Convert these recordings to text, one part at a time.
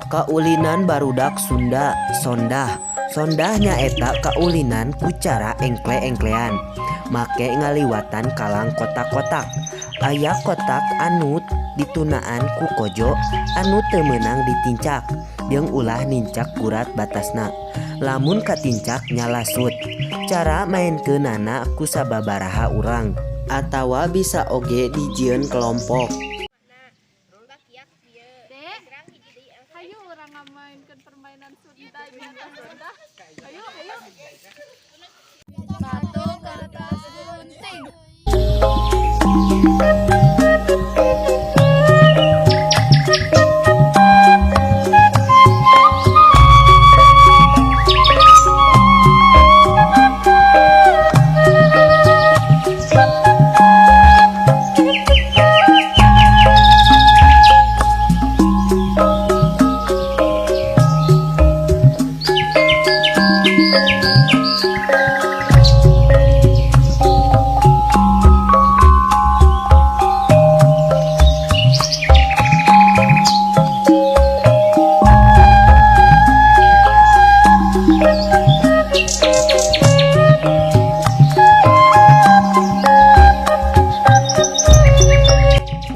Kaulinan barudak Sunda sondah. Sondah nyaeta kaulinan ku cara engkle-engklean make ngaliwatan kalang kotak-kotak. Aya kotak anu ditunaan ku kojo anu teu meunang ditincak jeung ulah nincak kurat batasna. Lamun katincak nyalasut. Cara mainkeunana ku sababaraha urang atawa bisa oge dijieun kelompok. Ayo orang ngamainkan permainan Sunda biasa Sunda. Ayo. Batu kertas gunting.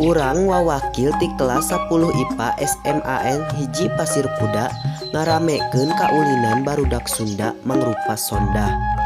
Urang wawakil ti kelas 10 IPA SMAN hiji Pasir Kuda ngaramekeun kaulinan barudak Sunda mangrupa sondah.